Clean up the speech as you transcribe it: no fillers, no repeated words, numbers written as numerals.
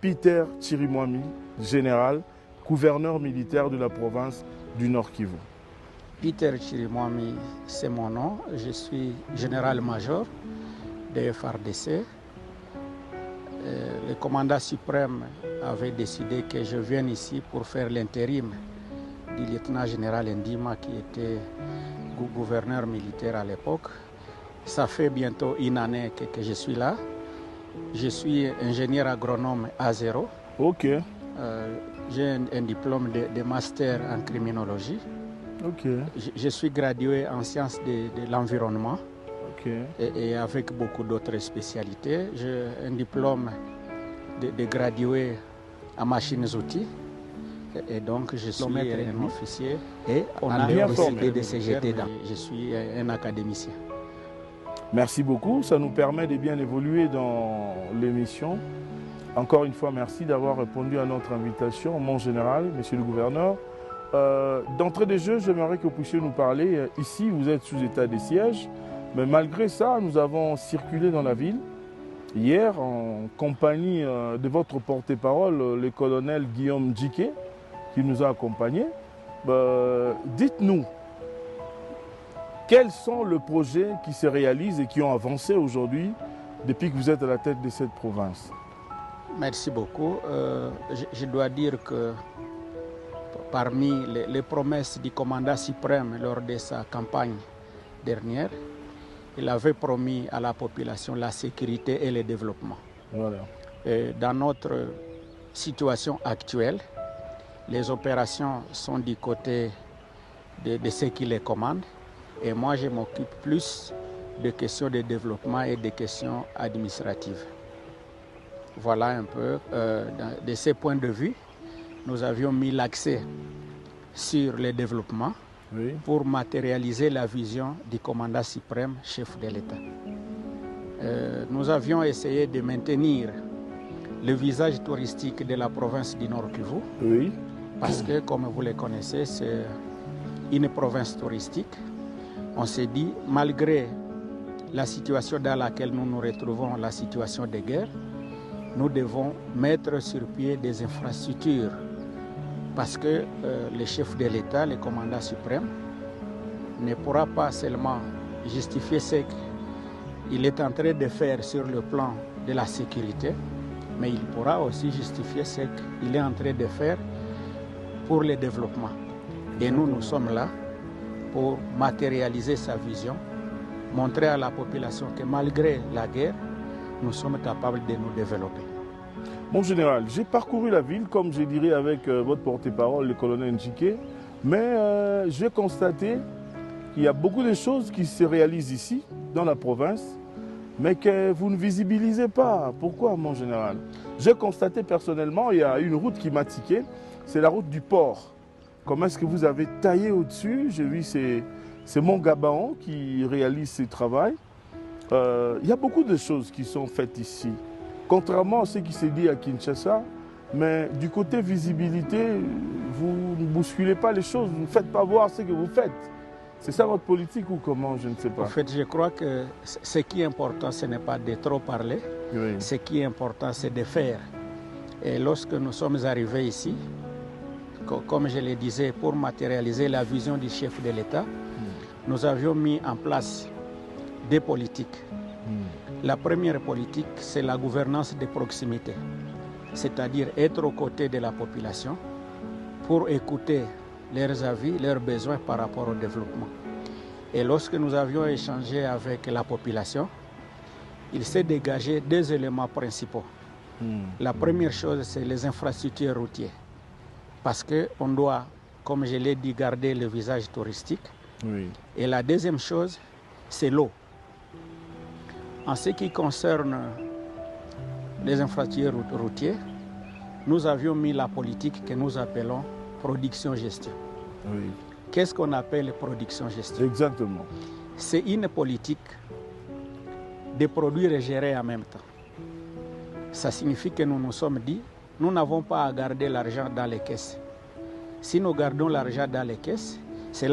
Peter Chirimwami, général, gouverneur militaire de la province du Nord Kivu. Peter Chirimwami, c'est mon nom. Je suis général-major de FARDC. Le commandant suprême avait décidé que je vienne ici pour faire l'intérim du lieutenant-général Ndima qui était gouverneur militaire à l'époque. Ça fait bientôt une année que je suis là. Je suis ingénieur agronome A0. Ok. J'ai un diplôme de master en criminologie. Ok. Je suis gradué en sciences de l'environnement. Ok. Et avec beaucoup d'autres spécialités. J'ai un diplôme de gradué en machines-outils. Et donc, je suis un officier. Et on a décidé de se jeter dans. Je suis un académicien. Merci beaucoup. Ça nous permet de bien évoluer dans l'émission. Encore une fois, merci d'avoir répondu à notre invitation, mon général, monsieur le gouverneur. D'entrée de jeu, j'aimerais que vous puissiez nous parler. Ici, vous êtes sous état de siège. Mais malgré ça, nous avons circulé dans la ville hier en compagnie de votre porte-parole, le colonel Guillaume Djiké, qui nous a accompagnés. Dites-nous, quels sont les projets qui se réalisent et qui ont avancé aujourd'hui depuis que vous êtes à la tête de cette province? Merci beaucoup. Je dois dire que parmi les promesses du commandant suprême lors de sa campagne dernière, il avait promis à la population la sécurité et le développement. Voilà. Dans notre situation actuelle, les opérations sont du côté de ceux qui les commandent. Et moi, je m'occupe plus de questions de développement et de questions administratives. Voilà un peu, de ces points de vue, nous avions mis l'accès sur le développement. Oui. Pour matérialiser la vision du commandant suprême, chef de l'État. Nous avions essayé de maintenir le visage touristique de la province du Nord Kivu. Oui. Parce que, comme vous le connaissez, c'est une province touristique. On s'est dit, malgré la situation dans laquelle nous nous retrouvons, la situation de guerre, nous devons mettre sur pied des infrastructures. Parce que le chef de l'État, le commandant suprême, ne pourra pas seulement justifier ce qu'il est en train de faire sur le plan de la sécurité, mais il pourra aussi justifier ce qu'il est en train de faire pour le développement. Et nous, nous sommes là pour matérialiser sa vision, montrer à la population que malgré la guerre, nous sommes capables de nous développer. Mon général, j'ai parcouru la ville, comme je dirais avec votre porte-parole, le colonel Ndjiké, mais j'ai constaté qu'il y a beaucoup de choses qui se réalisent ici, dans la province, mais que vous ne visibilisez pas. Pourquoi, mon général? J'ai constaté personnellement, il y a une route qui m'a tiqué, c'est la route du port. Comment est-ce que vous avez taillé au-dessus? J'ai vu, c'est mon Gabaon qui réalise ce travail. Il y a beaucoup de choses qui sont faites ici. Contrairement à ce qui s'est dit à Kinshasa, mais du côté visibilité, vous ne bousculez pas les choses, vous ne faites pas voir ce que vous faites. C'est ça votre politique ou comment? Je ne sais pas. En fait, je crois que ce qui est important, ce n'est pas de trop parler. Oui. Ce qui est important, c'est de faire. Et lorsque nous sommes arrivés ici, comme je le disais, pour matérialiser la vision du chef de l'État, nous avions mis en place des politiques. La première politique, c'est la gouvernance de proximité, c'est-à-dire être aux côtés de la population pour écouter leurs avis, leurs besoins par rapport au développement. Et lorsque nous avions échangé avec la population, il s'est dégagé deux éléments principaux. La première chose, c'est les infrastructures routières, parce qu'on doit, comme je l'ai dit, garder le visage touristique. Oui. Et la deuxième chose, c'est l'eau. En ce qui concerne les infrastructures routières, nous avions mis la politique que nous appelons production-gestion. Oui. Qu'est-ce qu'on appelle production-gestion? Exactement. C'est une politique de produire et gérer en même temps. Ça signifie que nous nous sommes dit, nous n'avons pas à garder l'argent dans les caisses. Si nous gardons l'argent dans les caisses,